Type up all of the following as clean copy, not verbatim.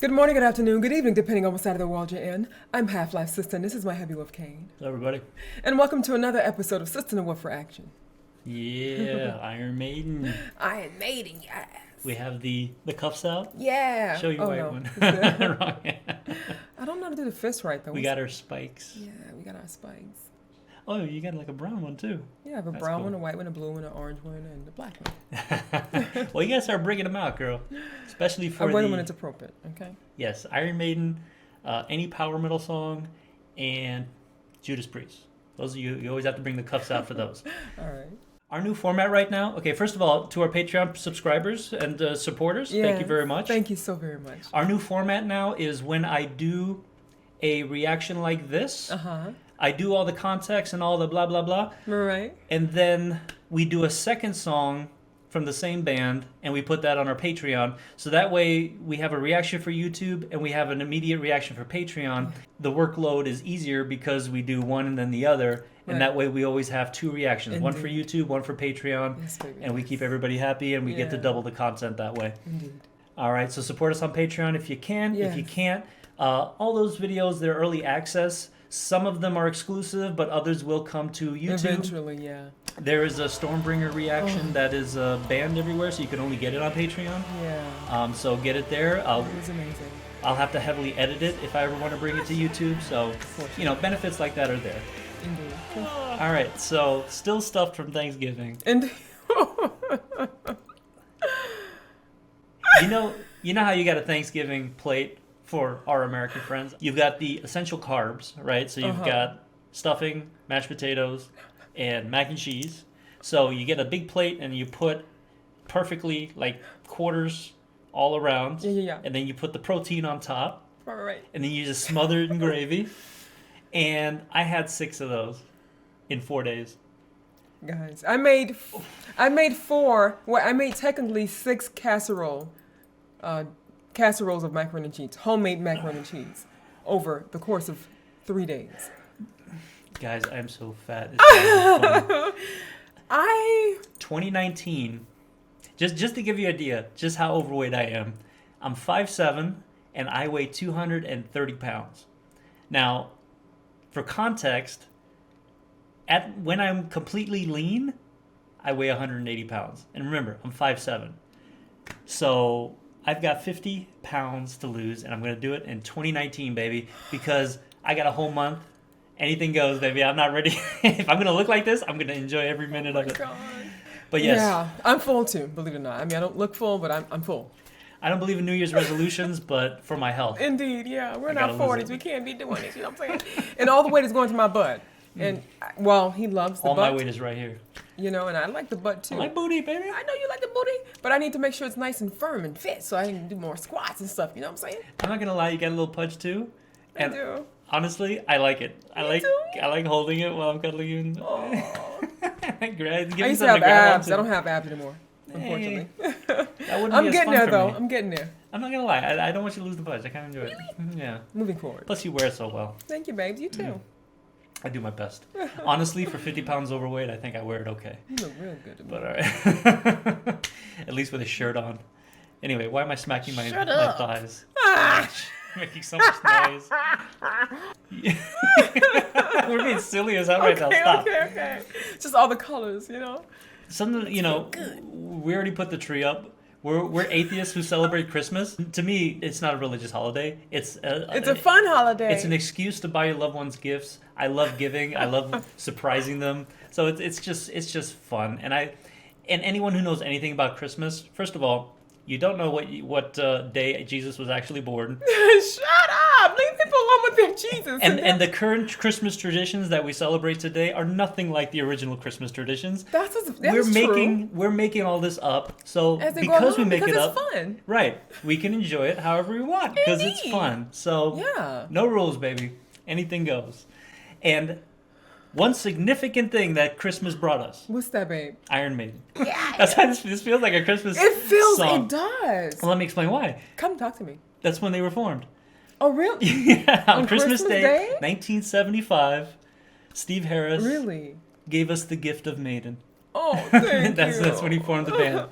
Good morning, good afternoon, good evening, depending on what side of the world you're in. I'm HalfLifeSistah, and this is my heavy wolf Kane. Hello, everybody. And welcome to another episode of Sistah in the Wolf for Action. Yeah, Iron Maiden. Iron Maiden, yes. We have the cuffs out. Yeah. Show your white one. Wrong. I don't know how to do the fist right, though. We got our spikes. Yeah, we got our spikes. Oh, you got like a brown one, too. Yeah, I have a That's brown cool. one, a white one, a blue one, an orange one, and a black one. Well, you gotta start bringing them out, girl. Especially for I wear them when it's appropriate, okay? Yes, Iron Maiden, any power metal song, and Judas Priest. Those are you always have to bring the cuffs out for those. All right. Our new format right now. Okay, first of all, to our Patreon subscribers and supporters, thank you very much. Thank you so very much. Our new format now is when I do a reaction like this, I do all the context and all the blah, blah, blah. Right. And then we do a second song from the same band, and we put that on our Patreon. So that way we have a reaction for YouTube, and we have an immediate reaction for Patreon. The workload is easier because we do one and then the other. And that way we always have two reactions. Indeed. One for YouTube, one for Patreon. Yes, baby. And we keep everybody happy, and we get to double the content that way. Indeed. All right, so support us on Patreon if you can. Yes. If you can't, all those videos, they're early access. Some of them are exclusive, but others will come to YouTube. Eventually, yeah. There is a Stormbringer reaction that is banned everywhere, so you can only get it on Patreon. Yeah. So get it there. It was amazing. I'll have to heavily edit it if I ever want to bring it to YouTube. So, benefits like that are there. Indeed. All right, so still stuff from Thanksgiving. And You know how you got a Thanksgiving plate for our American friends? You've got the essential carbs, right? So you've got stuffing, mashed potatoes, and mac and cheese. So you get a big plate and you put perfectly like quarters all around. Yeah. And then you put the protein on top. Right. And then you just smother it in gravy. And I had 6 of those in 4 days. Guys, I made 4. Well, I made technically 6 casseroles of macaroni and cheese, homemade macaroni and cheese, over the course of 3 days. Guys, I'm so fat. It's 2019. Just to give you an idea, just how overweight I am. I'm 5'7", and I weigh 230 pounds. Now, for context, when I'm completely lean, I weigh 180 pounds. And remember, I'm 5'7". So I've got 50 pounds to lose, and I'm going to do it in 2019, baby, because I got a whole month. Anything goes, baby. I'm not ready. If I'm going to look like this, I'm going to enjoy every minute of it. God. But yes. Yeah, I'm full too, believe it or not. I mean, I don't look full, but I'm full. I don't believe in New Year's resolutions, but for my health. Indeed, yeah. We're in I our gotta lose 40s. it. We can't be doing this, you know what I'm saying? And all the weight is going to my butt. And, well, he loves the All butt. my weight is right here. You know, and I like the butt too. I like booty, baby. I know you like the booty, but I need to make sure it's nice and firm and fit so I can do more squats and stuff. You know what I'm saying? I'm not going to lie, you got a little punch too. I And do. honestly, I like it. I like holding it while I'm cuddling you. Oh. I used to have abs. I don't have abs anymore, unfortunately. That wouldn't I'm be as getting fun there, for though. me. I'm getting there. I'm not going to lie. I don't want you to lose the punch. I kind of enjoy it. Yeah. Moving forward. Plus, you wear it so well. Thank you, babes. You too. I do my best. Honestly, for 50 pounds overweight, I think I wear it okay. You look real good to me. But all right. At least with a shirt on. Anyway, why am I smacking my thighs? Making so much noise. We're being silly as hell right now. Stop. Okay. Just all the colors, you know? Something, we already put the tree up. We're atheists who celebrate Christmas. To me, it's not a religious holiday. It's a fun holiday. It's an excuse to buy your loved ones gifts. I love giving. I love surprising them. So it's just fun. And anyone who knows anything about Christmas, first of all, you don't know what day Jesus was actually born. Shut up! Leave people alone with their Jesus. And the current Christmas traditions that we celebrate today are nothing like the original Christmas traditions. That's We're making all this up. So because we make it up, it's fun. Right, we can enjoy it however we want because it's fun. So yeah, no rules, baby. Anything goes. And one significant thing that Christmas brought us. What's that, babe? Iron Maiden. Yeah. That's why this feels like a Christmas song. It does. Well, let me explain why. Come talk to me. That's when they were formed. Oh, really? Yeah, on Christmas Day, 1975, Steve Harris gave us the gift of Maiden. Oh, thank you. That's when he formed the band.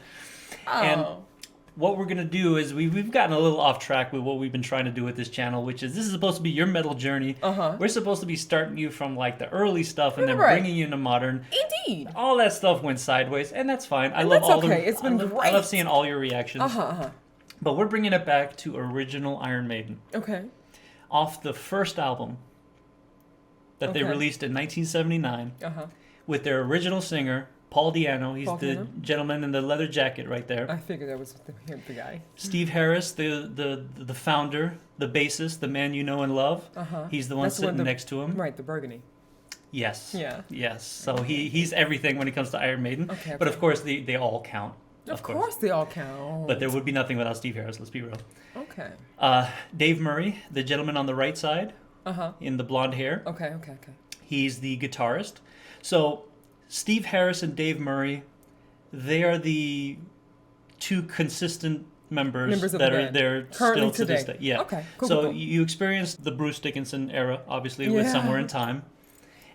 Oh. And what we're gonna do is we've gotten a little off track with what we've been trying to do with this channel, which is this is supposed to be your metal journey. We're supposed to be starting you from like the early stuff and then bringing you into modern. Indeed. All that stuff went sideways, and that's fine. I And love that's all okay. It's been I great. love seeing all your reactions. But we're bringing it back to original Iron Maiden. Okay. Off the first album that they released in 1979 with their original singer, Paul Di'Anno. He's the gentleman in the leather jacket right there. I figured that was the guy. Steve Harris, the founder, the bassist, the man you know and love. He's the one sitting next to him. Right, the burgundy. Yes. Yeah. Yes. So he's everything when it comes to Iron Maiden. Okay. But of course, they all count. Of course they all count. But there would be nothing without Steve Harris, let's be real. Okay. Dave Murray, the gentleman on the right side, in the blonde hair. Okay. He's the guitarist. So Steve Harris and Dave Murray, they are the two consistent members of that the are band. there Currently still to this today. day. Yeah. Okay. Cool, so cool. you experienced the Bruce Dickinson era, obviously, with Somewhere in Time.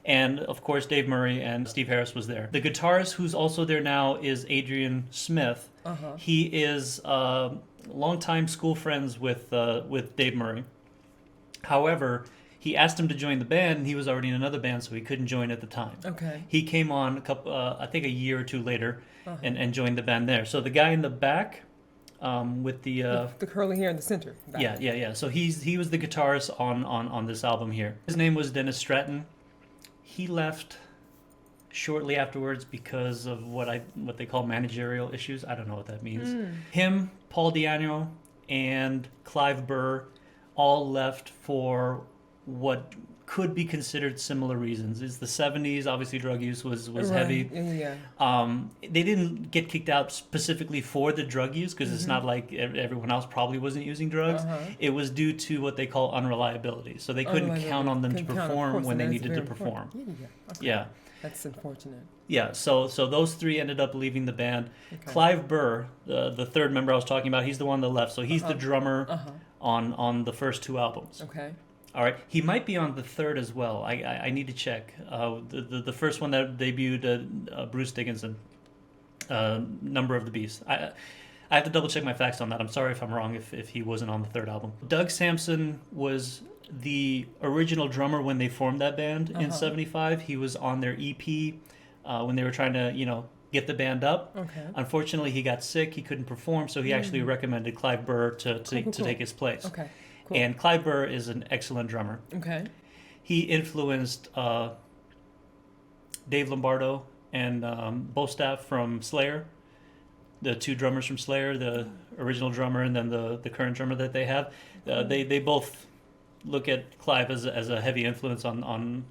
And, of course, Dave Murray and Steve Harris was there. The guitarist who's also there now is Adrian Smith. He is longtime school friends with Dave Murray. However, he asked him to join the band, and he was already in another band, so he couldn't join at the time. Okay. He came on I think a year or two later, and joined the band there. So the guy in the back with the curly hair in the center. Yeah. So he was the guitarist on this album here. His name was Dennis Stratton. He left shortly afterwards because of what they call managerial issues. I don't know what that means. Him, Paul Di'Anno, and Clive Burr all left for what could be considered similar reasons. It's the 70s, obviously drug use was heavy. Yeah. They didn't get kicked out specifically for the drug use because it's not like everyone else probably wasn't using drugs. It was due to what they call unreliability. So they couldn't count on them to perform when they needed to perform. Yeah. That's unfortunate. Yeah, so those three ended up leaving the band. Clive Burr, the third member I was talking about, he's the one that left. So he's the drummer on the first two albums. Okay. All right, he might be on the third as well. I need to check. The first one that debuted, Bruce Dickinson, Number of the Beast. I have to double check my facts on that. I'm sorry if I'm wrong if he wasn't on the third album. Doug Sampson was the original drummer when they formed that band in '75. He was on their EP when they were trying to, get the band up. Okay. Unfortunately, he got sick. He couldn't perform, so he actually recommended Clive Burr to take his place. Okay. Cool. And Clive Burr is an excellent drummer. Okay. He influenced Dave Lombardo and Bostaff from Slayer, the two drummers from Slayer, the original drummer and then the current drummer that they have. They both look at Clive as a heavy influence on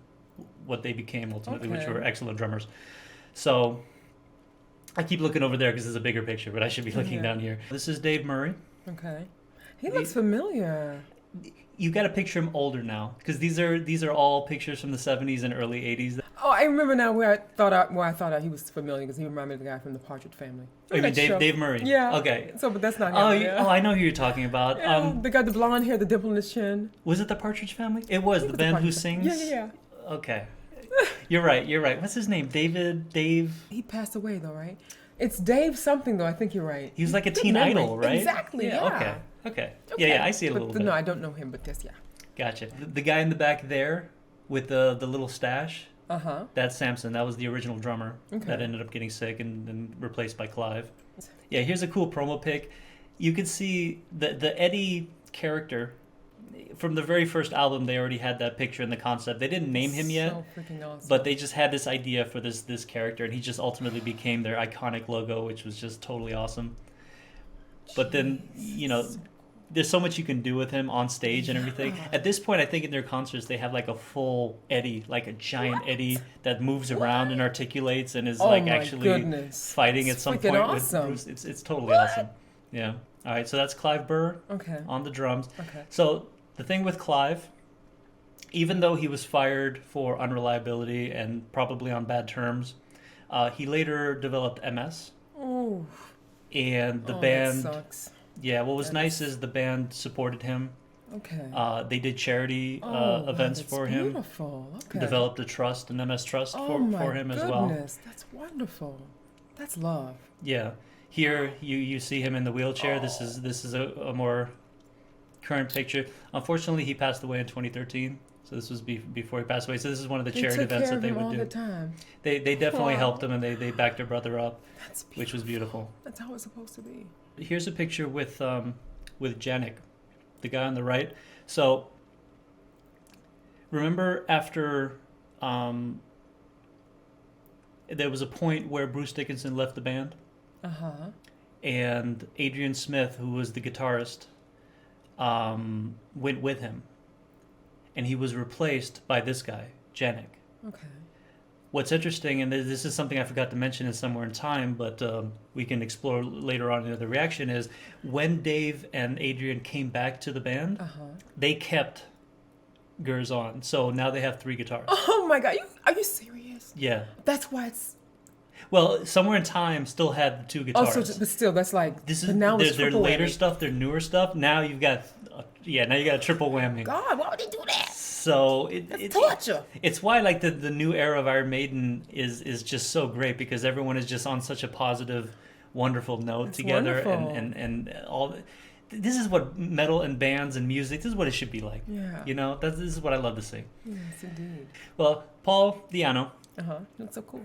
what they became ultimately, which were excellent drummers. So I keep looking over there because it's a bigger picture, but I should be looking down here. This is Dave Murray. Okay. He looks familiar. You got to picture him older now, because these are all pictures from the 70s and early 80s. Oh, I remember now where I thought he was familiar because he reminded me of the guy from the Partridge Family. Oh, you mean Dave Murray? Yeah. Okay. So, but that's not him. I know who you're talking about. Yeah, the guy, the blonde hair, the dimple in his chin. Was it the Partridge Family? It was the band who sings. Yeah. Okay. You're right. What's his name? Dave. He passed away though, right? It's Dave something though. I think you're right. He was like a teen idol, right? Exactly. Yeah. Okay. Yeah, I see it a little bit. No, I don't know him, but yes, yeah. Gotcha. The guy in the back there with the little stash. That's Samson. That was the original drummer that ended up getting sick and replaced by Clive. Yeah, here's a cool promo pic. You could see the Eddie character from the very first album. They already had that picture in the concept. They didn't name him yet, so freaking awesome. but they just had this idea for this character, and he just ultimately became their iconic logo, which was just totally awesome. But then, there's so much you can do with him on stage and everything. At this point, I think in their concerts, they have like a full Eddie, like a giant Eddie that moves around and articulates and is actually fighting at some point awesome. with Bruce. It's totally awesome. Yeah. All right, so that's Clive Burr on the drums. Okay. So the thing with Clive, even though he was fired for unreliability and probably on bad terms, he later developed MS. Ooh. And the band... That sucks. Yeah, what was nice is the band supported him. Okay. They did charity events for him. Beautiful. Okay. Developed a trust, an MS trust for him as well. That's wonderful. That's love. Yeah. Here you see him in the wheelchair. This is a more current picture. Unfortunately, he passed away in 2013. So this was before he passed away. So this is one of the charity events that they would do. The time. They definitely helped him, and they backed their brother up, That's which was beautiful. That's how it's supposed to be. Here's a picture with Janik, the guy on the right. So remember after there was a point where Bruce Dickinson left the band, and Adrian Smith, who was the guitarist, went with him, and he was replaced by this guy, Janik. Okay. What's interesting, and this is something I forgot to mention in Somewhere in Time, but we can explore later on in the reaction, is when Dave and Adrian came back to the band, they kept Gers on. So now they have 3 guitars. Oh my God. Are you serious? Yeah. That's why it's... Well, Somewhere in Time still had the 2 guitars. Oh, but still, that's like... This is now it's their triple later whammy. stuff, their newer stuff. Now you've got... now you got a triple whammy. God, why would they do that? So It's torture. It's why like the new era of Iron Maiden is just so great, because everyone is just on such a positive, wonderful note That's together, wonderful. and all. This is what metal and bands and music. This is what it should be like. Yeah. You know, this is what I love to see. Yes, indeed. Well, Paul Di'Anno. That's so cool.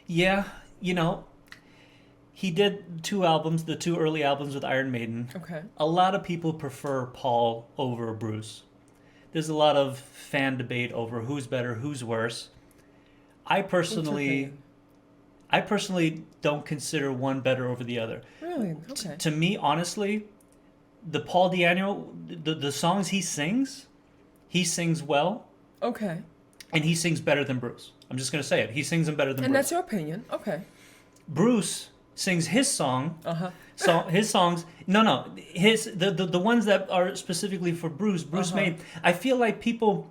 Yeah, you know, he did 2 albums, the 2 early albums with Iron Maiden. Okay. A lot of people prefer Paul over Bruce. There's a lot of fan debate over who's better, who's worse. I personally don't consider one better over the other. Really? Okay. To me, honestly, the Paul Di'Anno, the songs he sings well, Okay. and he sings better than Bruce. I'm just going to say it. He sings them better than And Bruce. that's your opinion. Okay. Bruce sings his song. So His songs, the ones that are specifically for Bruce made. I feel like people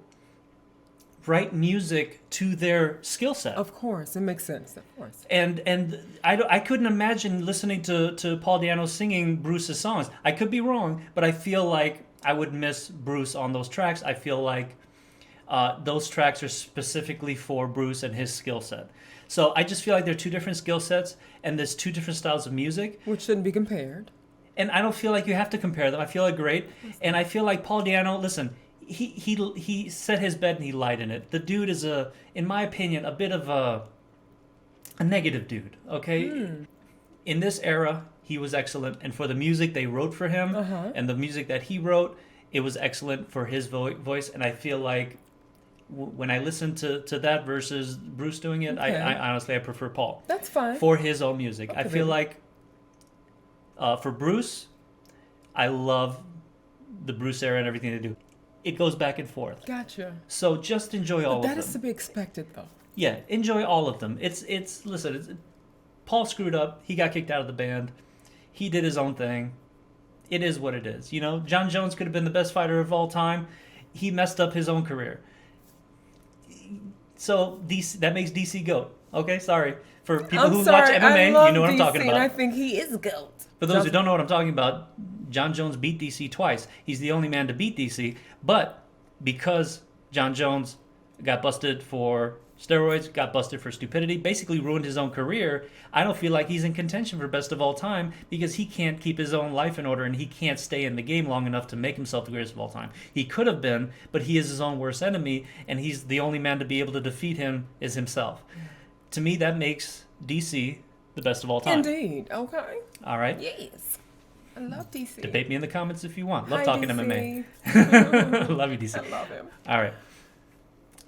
write music to their skill set. of course, it makes sense. Of course. And I couldn't imagine listening to Paul Di'Anno singing Bruce's songs. I could be wrong, but I feel like I would miss Bruce on those tracks. I feel like those tracks are specifically for Bruce and his skill set. So I just feel like they're 2 different skill sets, and there's 2 different styles of music. Which shouldn't be compared. And I don't feel like you have to compare them. I feel like great. And I feel like Paul Di'Anno, listen, he set his bed and he lied in it. The dude is, in my opinion, a bit of a negative dude, okay? In this era, he was excellent. And for the music they wrote for him, and the music that he wrote, it was excellent for his voice. And I feel like when I listen to that versus Bruce doing it, Okay. I honestly, I prefer Paul. That's fine. For his own music. Okay, I feel baby. like for Bruce, I love the Bruce era and everything they do. It goes back and forth. Gotcha. So just enjoy all But of that is to them. be expected, though. Yeah, enjoy all of them. Listen, Paul screwed up. He got kicked out of the band. He did his own thing. It is what it is. You know, John Jones could have been the best fighter of all time. He messed up his own career. So that makes DC GOAT. Okay, sorry. For people who watch MMA, you know what I'm talking about. And I think he is GOAT. For those who don't know what I'm talking about, John Jones beat DC twice. He's the only man to beat DC. But because John Jones got busted for steroids, got busted for stupidity, basically ruined his own career, I don't feel like he's in contention for best of all time, because he can't keep his own life in order, and he can't stay in the game long enough to make himself the greatest of all time. He could have been, but he is his own worst enemy, and he's the only man to be able to defeat him is himself. To me, that makes DC the best of all time. Indeed. Okay. All right? Yes. I love DC. Debate me in the comments if you want. Love Hi, talking DC. MMA. Love you, DC. I love him. All right.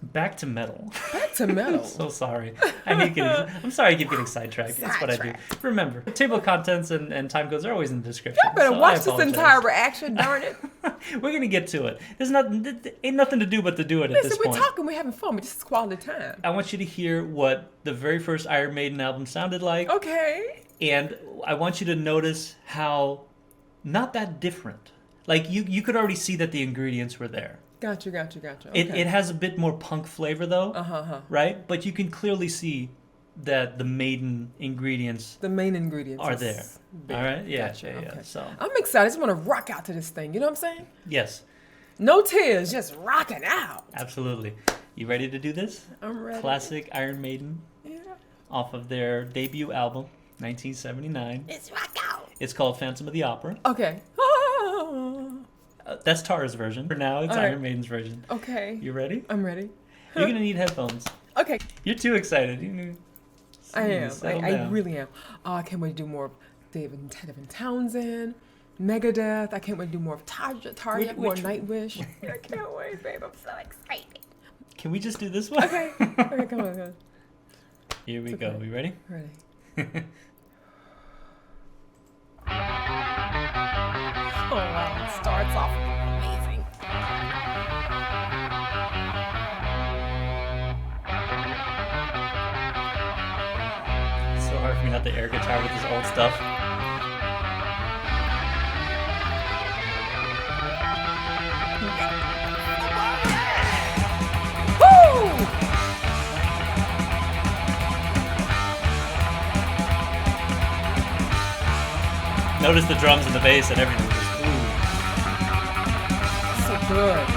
Back to metal. Back to metal. So sorry. I'm sorry I keep getting sidetracked. That's what I do. Remember, table of contents and time codes are always in the description. Y'all better so watch I this apologize. entire reaction, darn it. We're going to get to it. Ain't nothing to do but to do it at Listen, this we're point. talking, we're having fun, but this is quality time. I want you to hear what the very first Iron Maiden album sounded like. Okay. And I want you to notice how not that different. Like, you could already see that the ingredients were there. Gotcha. Okay. It has a bit more punk flavor, though, right? But you can clearly see that the Maiden ingredients The main ingredients are is there. big. All right? Yeah, Gotcha. yeah. Okay. So, I'm excited. I just want to rock out to this thing. You know what I'm saying? yes, No tears, just rocking out. absolutely. You ready to do this? I'm ready. Classic Iron Maiden Yeah. off of their debut album, 1979. It's Rocco. It's called Phantom of the Opera. Okay. That's Tara's version. For now, it's All right. Iron Maiden's version. Okay. You ready? I'm ready. You're going to need headphones. Okay. You're too excited. I am. Settle I down. really am. Oh, I can't wait to do more of David Townsend, Megadeth. I can't wait to do more of Tarja, more which- Nightwish. I can't wait, babe. I'm so excited. Can we just do this one? Okay. Okay, come on. Here we It's go. okay. You ready? Ready. Oh, wow. It starts off amazing. It's so hard for me not to air guitar with this old stuff. Woo! Notice the drums and the bass and everything. Just, ooh. So good.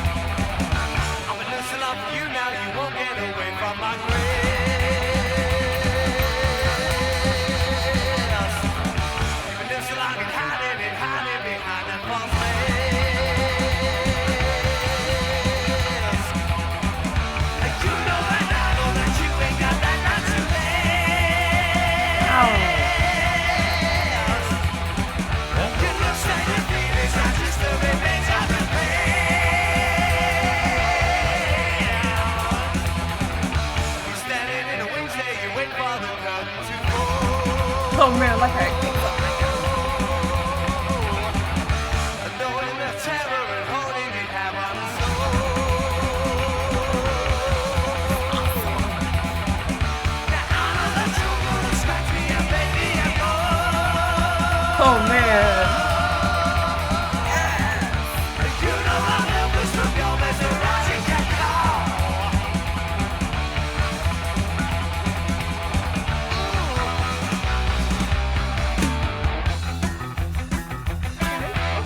I'm a listen up for you now, you won't get away from my grace. Even if so long and hiding behind that false face. And you know and I know that you ain't got that not to live. Your looks and your feelings are just the remains of the pain. You're standing in the wings there, you wait for the curtain to fall. Oh, man, like I Knowing the terror and holding it have on the soul. Now I know that you're gonna scratch me and make me a more. Oh, man. You know I'm helpless from your mesmerizing call.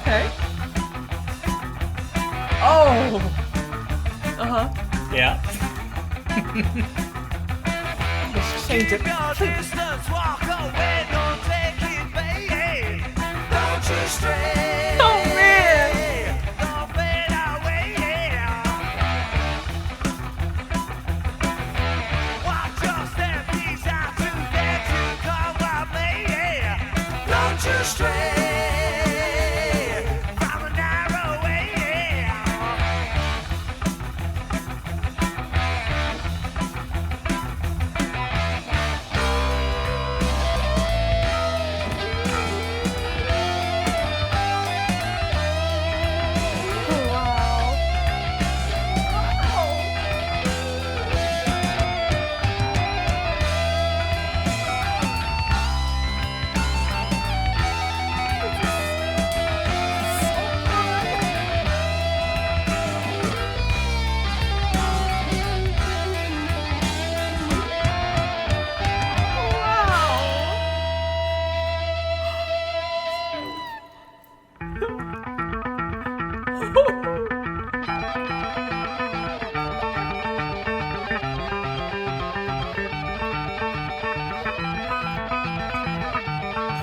Okay. Oh. Uh-huh. Yeah. Let's change it. Your distance, walk away, don't take it, baby. Don't you stray. Oh, man. Don't fade away. Watch your step, these are too dead to come by me. Don't you stray from a narrow way.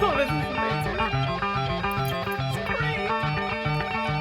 Oh, this is amazing. It's great.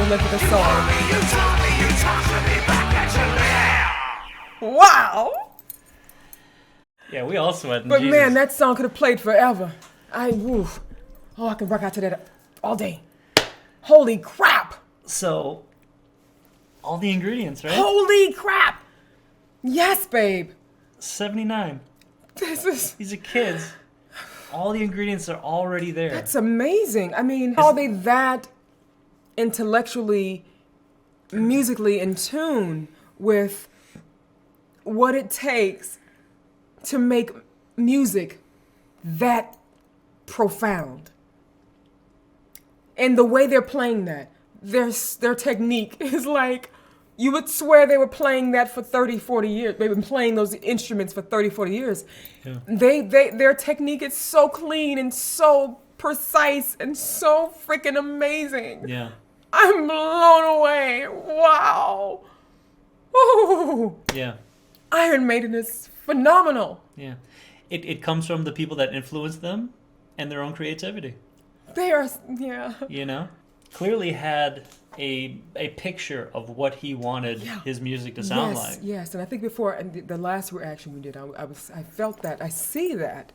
the length of the song. You told me you talked to me back at your lair. Wow! Yeah, we all sweating. But Jesus. man, that song could have played forever. I can rock out to that all day. Holy crap! So, all the ingredients, right? Holy crap! Yes, babe. 79. This is These are kids. All the ingredients are already there. that's amazing. I mean, how are they that intellectually, musically in tune with what it takes to make music that profound? And the way they're playing that, their technique is like, you would swear they were playing that for 30, 40 years. They've been playing those instruments for 30, 40 years. Yeah. Their technique is so clean and so precise and so freaking amazing. Yeah. I'm blown away. Wow. Ooh. Yeah. Iron Maiden is phenomenal. Yeah. It comes from the people that influence them and their own creativity. They are, yeah. You know? Clearly had a picture of what he wanted Yeah. his music to sound Yes, like. yes. And I think before and the last reaction we did, I felt that, I see that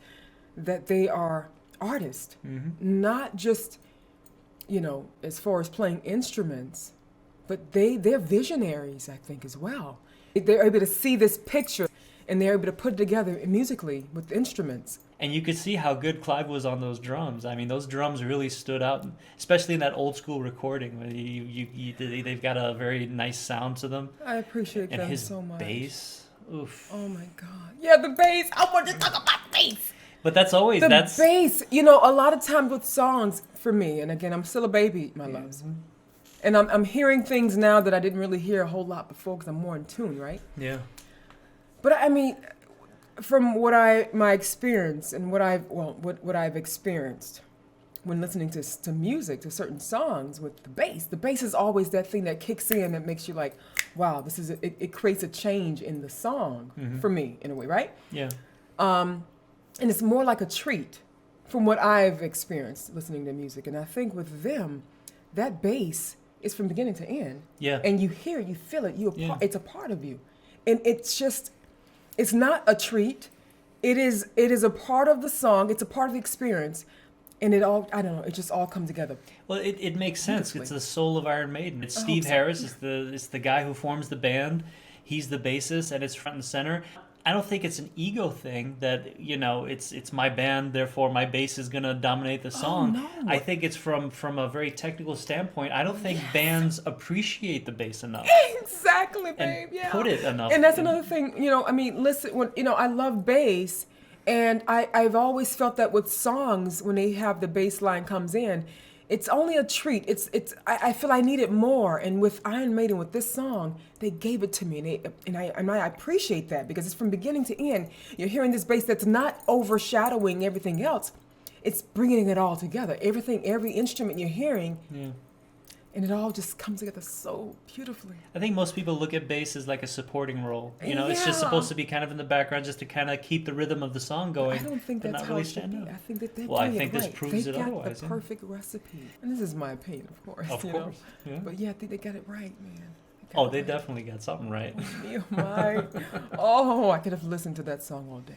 they are artists, not just, as far as playing instruments, but they're visionaries, I think, as well. They're able to see this picture and they're able to put it together musically with instruments. And you could see how good Clive was on those drums. I mean, those drums really stood out, especially in that old school recording. Where they've got a very nice sound to them. I appreciate And them his so much. bass, oof. Oh my God. Yeah, the bass. I want to talk about bass. But that's always, The that's... bass. A lot of times with songs, for me, and again, I'm still a baby, my loves. And I'm hearing things now that I didn't really hear a whole lot before because I'm more in tune, right? Yeah. But I mean, from my experience and what I've experienced when listening to music, to certain songs with the bass is always that thing that kicks in that makes you like, wow, it creates a change in the song for me in a way, right? Yeah. And it's more like a treat from what I've experienced listening to music. And I think with them, that bass is from beginning to end. Yeah. And you hear it, you feel it, Yeah. it's a part of you. And it's not a treat. It is a part of the song. It's a part of the experience. And it just all comes together. Well, it makes sense. Beautifully. It's the soul of Iron Maiden. It's I Steve hope so. Harris. It's the guy who forms the band. He's the bassist, and it's front and center. I don't think it's an ego thing that, it's my band, therefore my bass is going to dominate the song. no. I think it's from a very technical standpoint. I don't think bands appreciate the bass enough. Exactly, babe. And Yeah. put it enough. And that's another thing, listen, when, I love bass, and I've always felt that with songs, when they have the bass line comes in, it's only a treat. I feel I need it more. And with Iron Maiden, with this song, they gave it to me, and I appreciate that because it's from beginning to end. You're hearing this bass that's not overshadowing everything else. It's bringing it all together. Every instrument you're hearing. Yeah. And it all just comes together so beautifully. I think most people look at bass as like a supporting role. It's just Yeah. supposed to be kind of in the background just to kind of keep the rhythm of the song going. I don't think but that's not how really it should stand be. out. I think that they're Well, I doing think it this right. proves they it got otherwise, the yeah. perfect recipe. And this is my opinion, of course. Of course. Yeah. But yeah, I think they got it right, man. Oh, they definitely got something right. I could have listened to that song all day.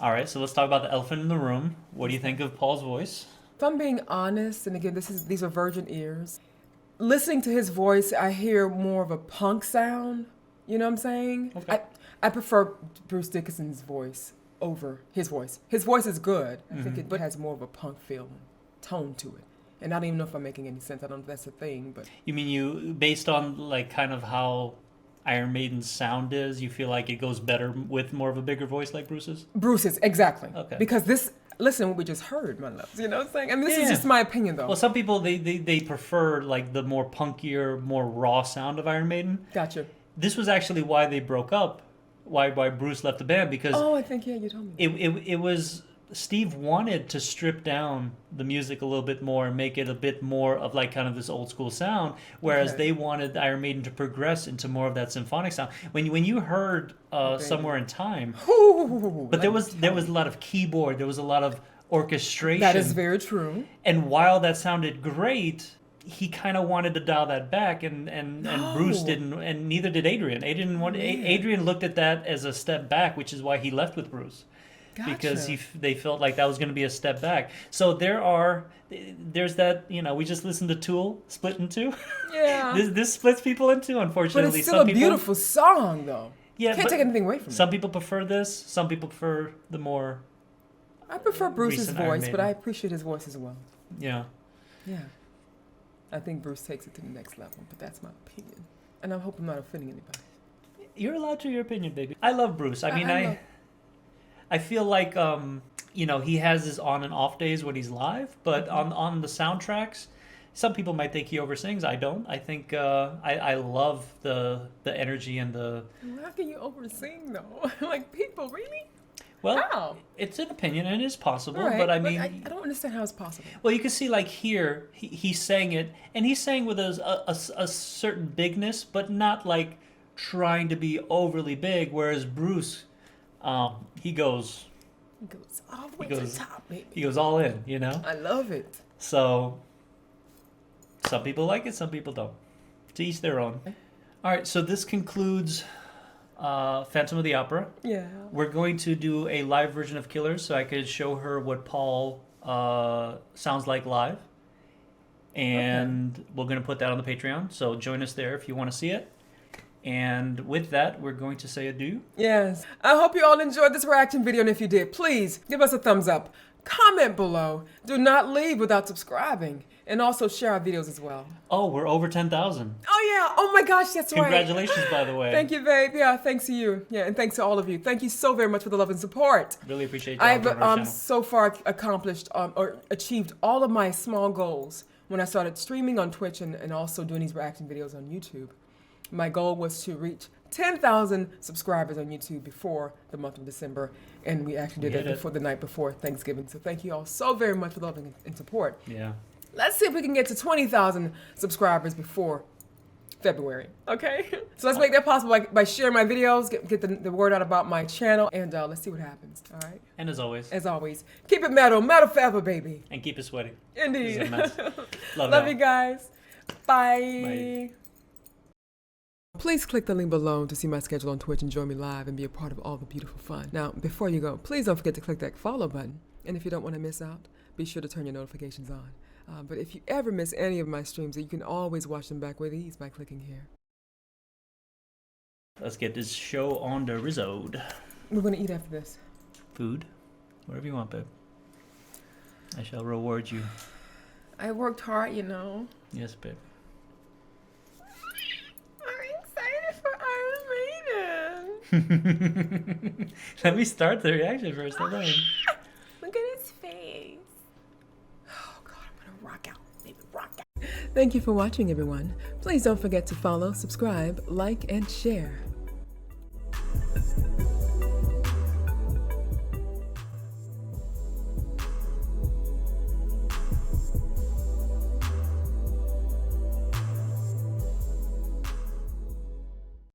All right, so let's talk about the elephant in the room. What do you think of Paul's voice? If I'm being honest, and again, these are virgin ears. Listening to his voice, I hear more of a punk sound. You know what I'm saying? Okay. I prefer Bruce Dickinson's voice over his voice. His voice is good. I think it has more of a punk feel, tone to it. And I don't even know if I'm making any sense. I don't know if that's a thing, but You mean based on like kind of how Iron Maiden's sound is, you feel like it goes better with more of a bigger voice like Bruce's? Bruce's, exactly. Okay. Because listen what we just heard, my loves. You know what I'm saying? And this is Yeah. just my opinion, though. Well, some people, they prefer like the more punkier, more raw sound of Iron Maiden. Gotcha. This was actually why they broke up, why Bruce left the band, because Oh, I think, yeah, you told me. it was Steve wanted to strip down the music a little bit more and make it a bit more of like kind of this old school sound, whereas Okay. they wanted Iron Maiden to progress into more of that symphonic sound. When you heard Somewhere in Time, Ooh, but there was a lot of keyboard, there was a lot of orchestration. That is very true. And while that sounded great, he kind of wanted to dial that back, and Bruce didn't, and neither did Adrian. Adrian looked at that as a step back, which is why he left with Bruce. Gotcha. Because they felt like that was going to be a step back. So there's that, we just listened to Tool split in two. Yeah. This splits people in two, unfortunately. But it's still a beautiful song, though. Yeah, Can't take anything away from it. Some people prefer this. Some people prefer the more. I prefer Bruce's recent Iron voice, but Maiden. I appreciate his voice as well. Yeah. Yeah. I think Bruce takes it to the next level, but that's my opinion. And I hope I'm not offending anybody. You're allowed to your opinion, baby. I love Bruce. I feel like he has his on and off days when he's live, but on the soundtracks, some people might think he oversins. I don't. I think I love the energy and the. How can you oversing though? Like people really? Well, How? It's an opinion and it is possible, Right, but I mean, I don't understand how it's possible. well, you can see like here he sang it, and he sang with a certain bigness, but not like trying to be overly big. Whereas Bruce, he goes All the way to the top, baby. he goes all in, I love it. So some people like it, some people don't. To each their own. All right, so this concludes Phantom of the Opera. Yeah. We're going to do a live version of Killers, so I could show her what Paul sounds like live. And we're going to put that on the Patreon, so join us there if you want to see it. And with that, we're going to say adieu. Yes. I hope you all enjoyed this reaction video, and if you did, please give us a thumbs up. Comment below. Do not leave without subscribing. And also share our videos as well. Oh, we're over 10,000. Oh, yeah. Oh, my gosh, that's right. Congratulations, by the way. Thank you, babe. Yeah, thanks to you. Yeah, and thanks to all of you. Thank you so very much for the love and support. Really appreciate you. I've so far accomplished or achieved all of my small goals when I started streaming on Twitch and also doing these reaction videos on YouTube. My goal was to reach 10,000 subscribers on YouTube before the month of December, and we actually did that before the night before Thanksgiving. So thank you all so very much for the love and support. Yeah. Let's see if we can get to 20,000 subscribers before February, okay? So let's make that possible by sharing my videos, get the word out about my channel, and let's see what happens, all right? And as always, keep it metal forever, baby. and keep it sweaty. Indeed. This is a mess. Love you guys. Bye. Bye. Please click the link below to see my schedule on Twitch and join me live and be a part of all the beautiful fun. Now, before you go, please don't forget to click that follow button. And if you don't want to miss out, be sure to turn your notifications on. But if you ever miss any of my streams, you can always watch them back with ease by clicking here. Let's get this show on the road. We're going to eat after this. Food, whatever you want, babe. I shall reward you. I worked hard, you know. Yes, babe. I'm excited for Iron Maiden. Let me start the reaction first. Hold on. Look at his face. Oh, God, I'm going to rock out. Baby, rock out. Thank you for watching, everyone. Please don't forget to follow, subscribe, like, and share.